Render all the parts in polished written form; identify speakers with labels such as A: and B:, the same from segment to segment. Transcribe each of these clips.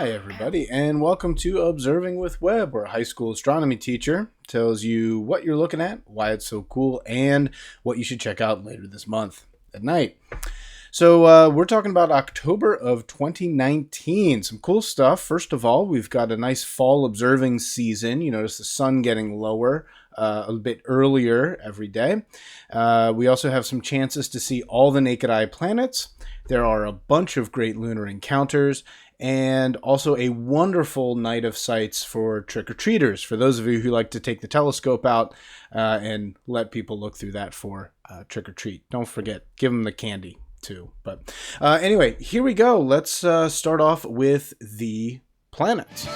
A: Hi, everybody, and welcome to Observing with Webb, where a high school astronomy teacher tells you what you're looking at, why it's so cool, and what you should check out later this month at night. So we're talking about October of 2019. Some cool stuff. First of all, we've got a nice fall observing season. You notice the sun getting lower a bit earlier every day. We also have some chances to see all the naked eye planets. There are a bunch of great lunar encounters, and also a wonderful night of sights for trick-or-treaters, for those of you who like to take the telescope out and let people look through that for trick-or-treat. Don't forget, give them the candy too. But anyway, here we go. Let's start off with the planets.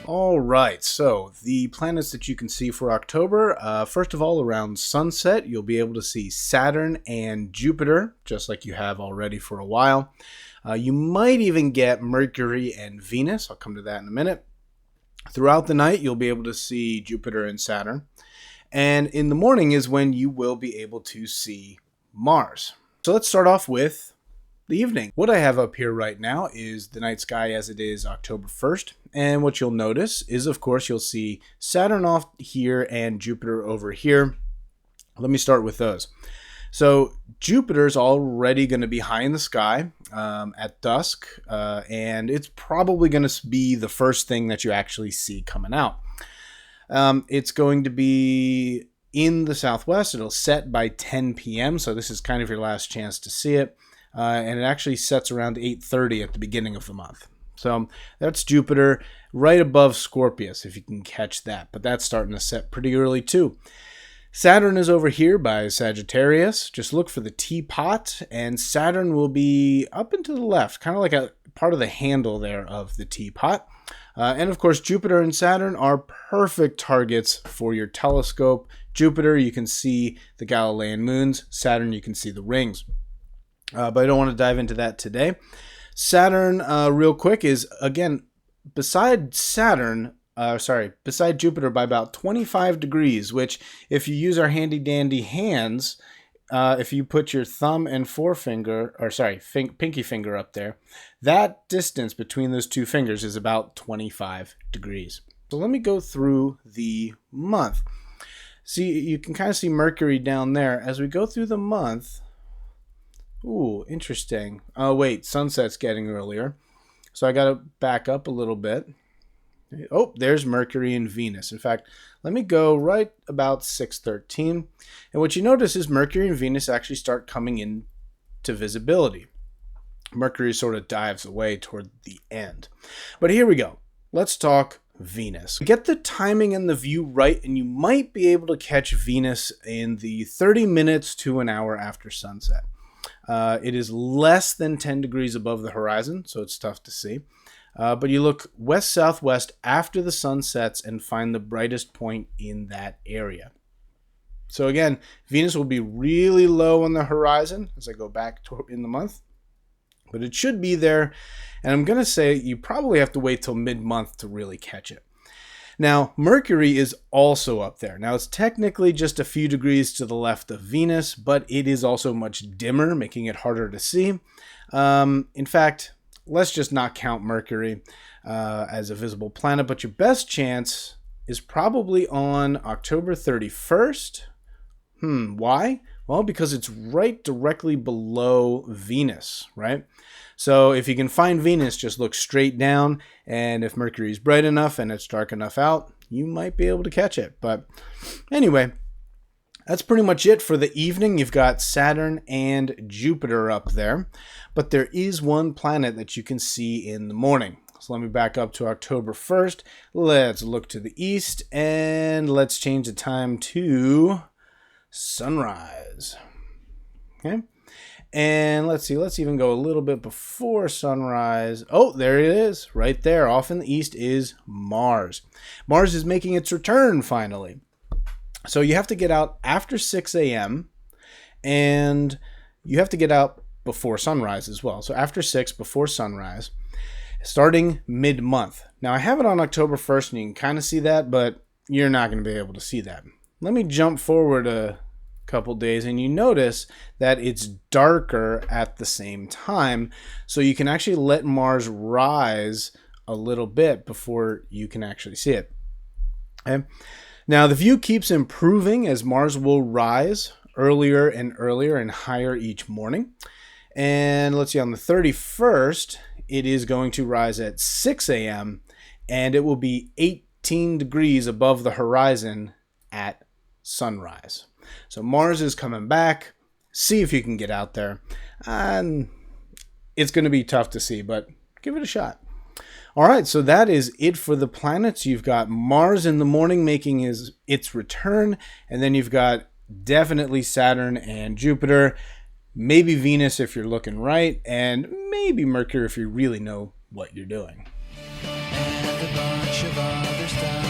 A: All right, so the planets that you can see for October, first of all, around sunset, you'll be able to see Saturn and Jupiter, just like you have already for a while. You might even get Mercury and Venus. I'll come to that in a minute. Throughout the night, you'll be able to see Jupiter and Saturn. And in the morning is when you will be able to see Mars. So let's start off with the evening. What I have up here right now is the night sky as it is October 1st. And what you'll notice is, of course, you'll see Saturn off here and Jupiter over here. Let me start with those. So Jupiter's already going to be high in the sky at dusk, and it's probably going to be the first thing that you actually see coming out. It's going to be in the southwest. It'll set by 10 p.m., so this is kind of your last chance to see it. And it actually sets around 8:30 at the beginning of the month. So that's Jupiter right above Scorpius, if you can catch that. But that's starting to set pretty early too. Saturn is over here by Sagittarius. Just look for the teapot, and Saturn will be up and to the left, kind of like a part of the handle there of the teapot. And of course, Jupiter and Saturn are perfect targets for your telescope. Jupiter, you can see the Galilean moons. Saturn, you can see the rings. But I don't want to dive into that today. Saturn, real quick, is, again, beside Jupiter by about 25 degrees, which if you use our handy-dandy hands, if you put your thumb and pinky finger up there, that distance between those two fingers is about 25 degrees. So let me go through the month. See, you can kind of see Mercury down there. As we go through the month... Ooh, interesting. Oh, wait, sunset's getting earlier. So I got to back up a little bit. Oh, there's Mercury and Venus. In fact, let me go right about 6:13. And what you notice is Mercury and Venus actually start coming into visibility. Mercury sort of dives away toward the end. But here we go. Let's talk Venus. Get the timing and the view right, and you might be able to catch Venus in the 30 minutes to an hour after sunset. It is less than 10 degrees above the horizon, so it's tough to see. But you look west-southwest after the sun sets and find the brightest point in that area. So again, Venus will be really low on the horizon as I go back in the month. But it should be there, and I'm going to say you probably have to wait till mid-month to really catch it. Now, Mercury is also up there. Now, it's technically just a few degrees to the left of Venus, but it is also much dimmer, making it harder to see. In fact, let's just not count Mercury as a visible planet, but your best chance is probably on October 31st. Why? Well, because it's right directly below Venus, right? So if you can find Venus, just look straight down, and if Mercury is bright enough and it's dark enough out, you might be able to catch it. But anyway, that's pretty much it for the evening. You've got Saturn and Jupiter up there, but there is one planet that you can see in the morning. So let me back up to October 1st. Let's look to the east, and let's change the time to sunrise. Okay. And let's see, let's even go a little bit before sunrise. Oh, there it is, right there. Off in the east is Mars. Mars is making its return finally. So you have to get out after 6 a.m. and you have to get out before sunrise as well. So after 6, before sunrise, starting mid-month. Now I have it on October 1st, and you can kind of see that, but you're not going to be able to see that. Let me jump forward a couple days, and you notice that it's darker at the same time, so you can actually let Mars rise a little bit before you can actually see it. Okay? Now the view keeps improving as Mars will rise earlier and earlier and higher each morning. And let's see, on the 31st, it is going to rise at 6 a.m. and it will be 18 degrees above the horizon at sunrise. So Mars is coming back. See if you can get out there. And it's going to be tough to see, but give it a shot. All right, so that is it for the planets. You've got Mars in the morning making its return, and then you've got definitely Saturn and Jupiter, maybe Venus if you're looking right, and maybe Mercury if you really know what you're doing. And a bunch of other stuff.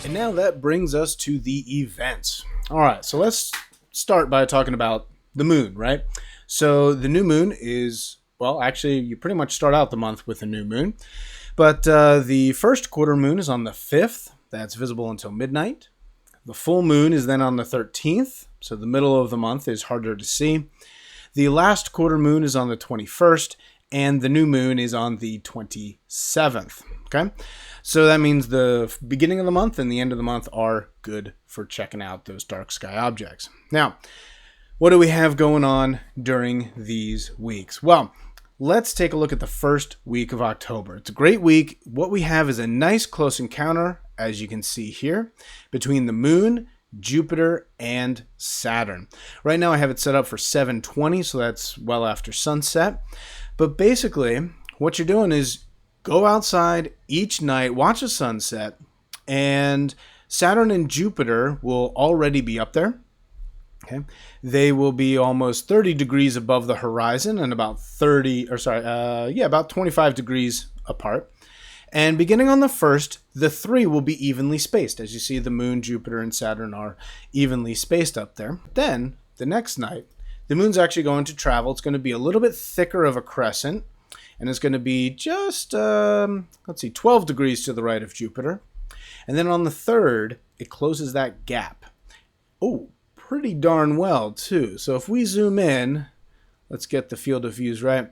A: And now that brings us to the events. All right, so let's start by talking about the moon, right? So the new moon is, well, actually, you pretty much start out the month with a new moon. But the first quarter moon is on the 5th. That's visible until midnight. The full moon is then on the 13th. So the middle of the month is harder to see. The last quarter moon is on the 21st. And the new moon is on the 27th. Okay? So that means the beginning of the month and the end of the month are good for checking out those dark sky objects. Now, what do we have going on during these weeks? Well, let's take a look at the first week of October. It's a great week. What we have is a nice close encounter, as you can see here, between the moon, Jupiter, and Saturn. Right now I have it set up for 7:20, so that's well after sunset. But basically, what you're doing is go outside each night, watch a sunset, and Saturn and Jupiter will already be up there. Okay, they will be almost 30 degrees above the horizon and about 25 degrees apart. And beginning on the 1st, the three will be evenly spaced. As you see, the moon, Jupiter, and Saturn are evenly spaced up there. Then, the next night, the moon's actually going to travel. It's going to be a little bit thicker of a crescent, and it's going to be just, 12 degrees to the right of Jupiter. And then on the 3rd, it closes that gap. Oh, pretty darn well too. So if we zoom in, let's get the field of views right.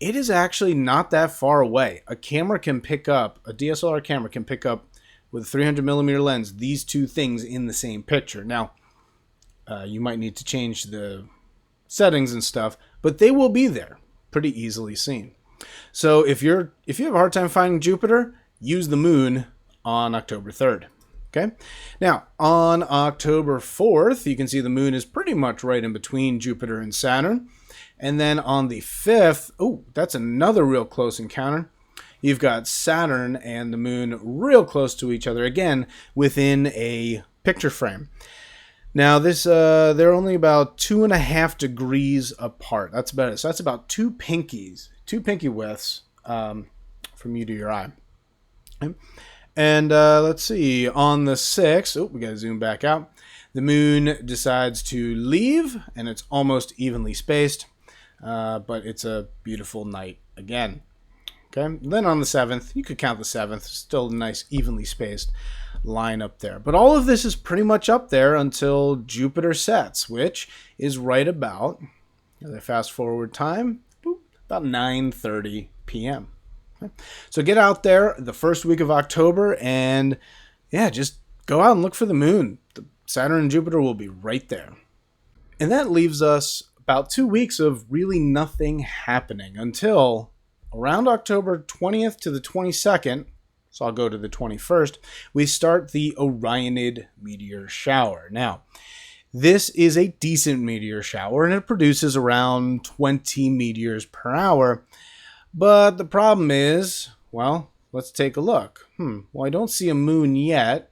A: It is actually not that far away. A DSLR camera can pick up with a 300 millimeter lens these two things in the same picture. Now, you might need to change the settings and stuff, but they will be there, pretty easily seen. So if you have a hard time finding Jupiter, use the moon on October 3rd. Okay. Now, on October 4th, you can see the moon is pretty much right in between Jupiter and Saturn. And then on the 5th, that's another real close encounter. You've got Saturn and the moon real close to each other, again, within a picture frame. Now, they're only about 2.5 degrees apart. That's about it. So that's about two pinky widths from you to your eye. Okay. And let's see, on the 6th, we got to zoom back out. The moon decides to leave, and it's almost evenly spaced, but it's a beautiful night again. Okay. Then on the 7th, you could count the 7th, still a nice evenly spaced line up there. But all of this is pretty much up there until Jupiter sets, which is right about, as I fast forward time, about 9:30 p.m. So get out there the first week of October and, just go out and look for the moon. The Saturn and Jupiter will be right there. And that leaves us about 2 weeks of really nothing happening until around October 20th to the 22nd, so I'll go to the 21st, we start the Orionid meteor shower. Now, this is a decent meteor shower, and it produces around 20 meteors per hour. But the problem is, well, let's take a look. Well, I don't see a moon yet,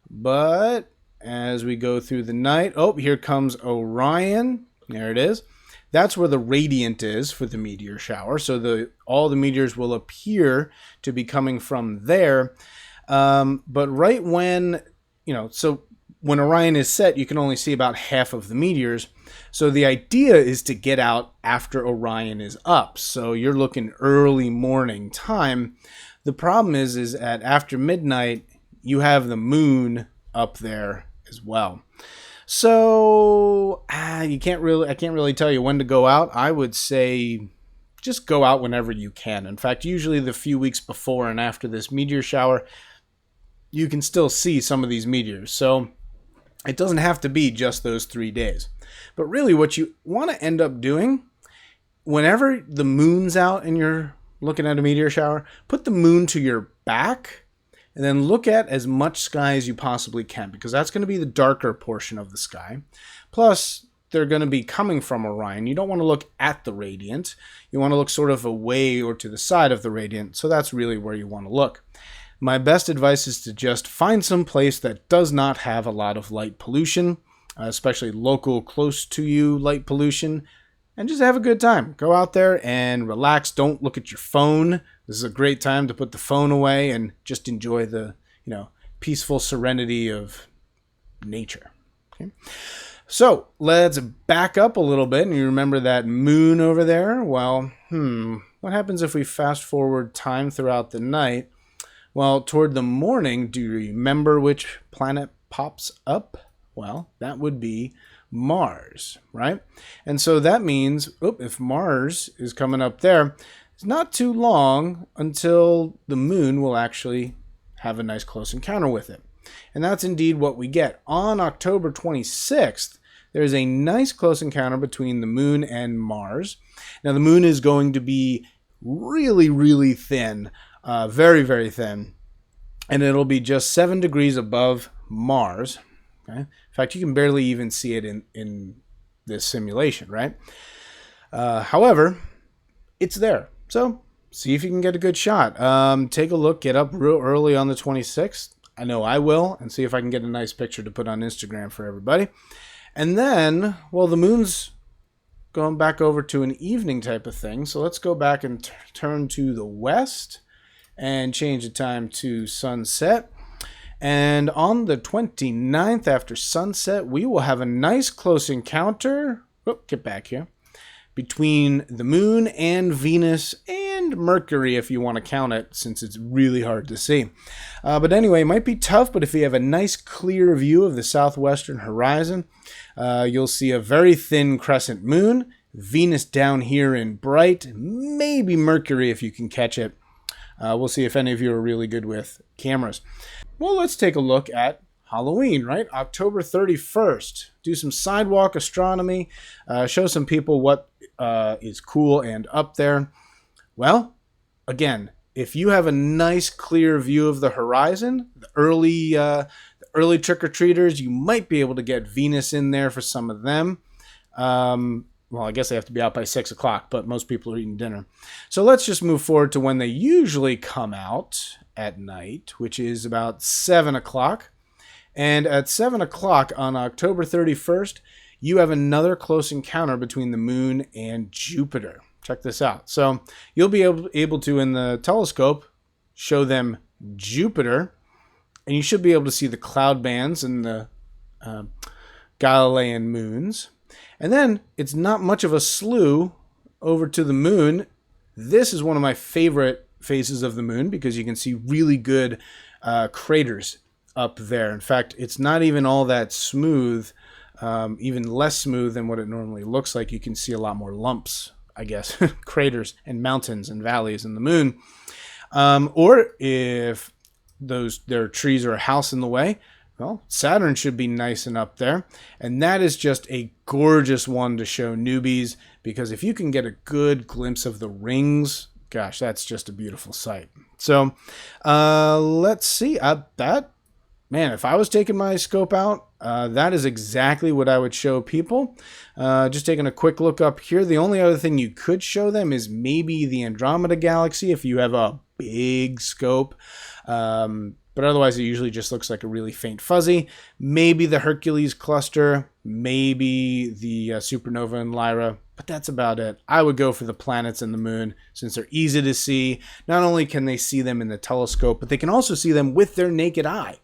A: but as we go through the night, here comes Orion. There it is. That's where the radiant is for the meteor shower. So all the meteors will appear to be coming from there. But right when, so when Orion is set, you can only see about half of the meteors. So the idea is to get out after Orion is up. So you're looking early morning time. The problem is at after midnight, you have the moon up there as well. So I can't really tell you when to go out. I would say just go out whenever you can. In fact, usually the few weeks before and after this meteor shower, you can still see some of these meteors. So it doesn't have to be just those 3 days. But really what you want to end up doing, whenever the moon's out and you're looking at a meteor shower, put the moon to your back and then look at as much sky as you possibly can, because that's going to be the darker portion of the sky. Plus, they're going to be coming from Orion. You don't want to look at the radiant. You want to look sort of away or to the side of the radiant. So that's really where you want to look. My best advice is to just find some place that does not have a lot of light pollution, especially local, close to you light pollution, and just have a good time. Go out there and relax. Don't look at your phone. This is a great time to put the phone away and just enjoy the, peaceful serenity of nature. Okay? So let's back up a little bit, and you remember that moon over there? Well, what happens if we fast forward time throughout the night? Well, toward the morning, do you remember which planet pops up? Well, that would be Mars, right? And so that means, if Mars is coming up there, it's not too long until the moon will actually have a nice close encounter with it. And that's indeed what we get. On October 26th, there's a nice close encounter between the moon and Mars. Now, the moon is going to be really, really thin, very, very thin. And it'll be just 7 degrees above Mars. Okay? In fact, you can barely even see it in this simulation, right? However, it's there. So see if you can get a good shot. Take a look, get up real early on the 26th. I know I will, and see if I can get a nice picture to put on Instagram for everybody. And then, well, the moon's going back over to an evening type of thing. So let's go back and turn to the west and change the time to sunset. And on the 29th after sunset, we will have a nice close encounter. Get back here. Between the moon and Venus and Mercury, if you want to count it, since it's really hard to see. But anyway, it might be tough, but if you have a nice clear view of the southwestern horizon, you'll see a very thin crescent moon, Venus down here in bright, maybe Mercury if you can catch it. We'll see if any of you are really good with cameras. Well, let's take a look at Halloween, right? October 31st. Do some sidewalk astronomy. Show some people what is cool and up there. Well, again, if you have a nice clear view of the horizon, the early trick-or-treaters, you might be able to get Venus in there for some of them. Well, I guess they have to be out by 6 o'clock, but most people are eating dinner. So let's just move forward to when they usually come out at night, which is about 7 o'clock. And at 7 o'clock on October 31st, you have another close encounter between the moon and Jupiter. Check this out. So you'll be able to, in the telescope, show them Jupiter, and you should be able to see the cloud bands and the Galilean moons. And then it's not much of a slew over to the moon. This is one of my favorite phases of the moon because you can see really good craters up there. In fact, it's not even all that smooth, even less smooth than what it normally looks like. You can see a lot more lumps, I guess, craters and mountains and valleys in the moon. Or if there are trees or a house in the way, well, Saturn should be nice and up there. And that is just a gorgeous one to show newbies, because if you can get a good glimpse of the rings, gosh, that's just a beautiful sight. So let's see. Man, if I was taking my scope out, that is exactly what I would show people. Just taking a quick look up here. The only other thing you could show them is maybe the Andromeda Galaxy if you have a big scope. But otherwise, it usually just looks like a really faint fuzzy. Maybe the Hercules cluster, maybe the supernova in Lyra, but that's about it. I would go for the planets and the moon since they're easy to see. Not only can they see them in the telescope, but they can also see them with their naked eye.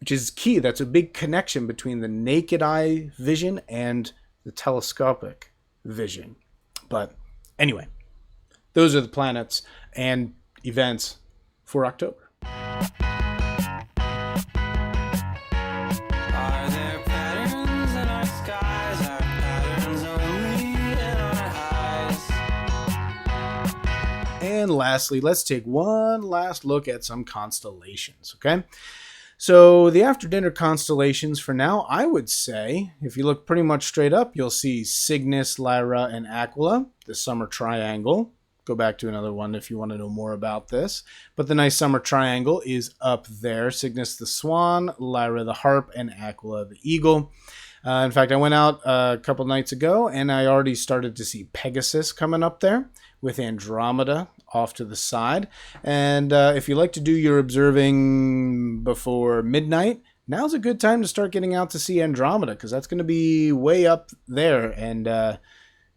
A: which is key. That's a big connection between the naked eye vision and the telescopic vision. But anyway, those are the planets and events for October. And lastly, let's take one last look at some constellations, okay? So the after dinner constellations for now, I would say, if you look pretty much straight up, you'll see Cygnus, Lyra, and Aquila, the summer triangle. Go back to another one if you want to know more about this. But the nice summer triangle is up there. Cygnus the swan, Lyra the harp, and Aquila the eagle. In fact, I went out a couple nights ago, and I already started to see Pegasus coming up there with Andromeda off to the side. And if you like to do your observing before midnight, now's a good time to start getting out to see Andromeda, because that's going to be way up there and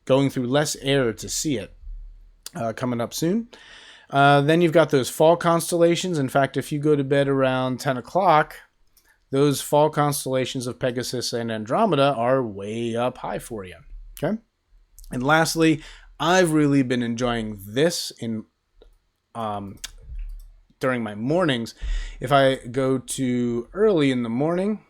A: going through less air to see it coming up soon. Then you've got those fall constellations. In fact, if you go to bed around 10 o'clock, those fall constellations of Pegasus and Andromeda are way up high for you. Okay. And lastly, I've really been enjoying this in during my mornings. If I go to early in the morning,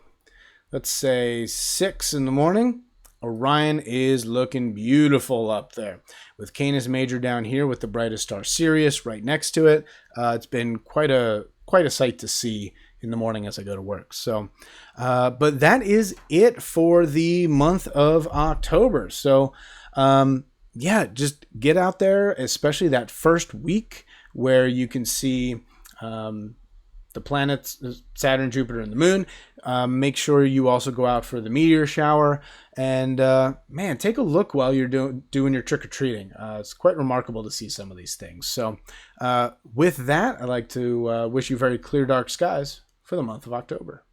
A: let's say 6 in the morning, Orion is looking beautiful up there, with Canis Major down here with the brightest star Sirius right next to it. It's been quite a sight to see in the morning as I go to work. So, but that is it for the month of October. So, yeah, just get out there, especially that first week where you can see the planets, Saturn, Jupiter, and the moon. Make sure you also go out for the meteor shower. And, man, take a look while you're doing your trick-or-treating. It's quite remarkable to see some of these things. So with that, I'd like to wish you very clear, dark skies for the month of October.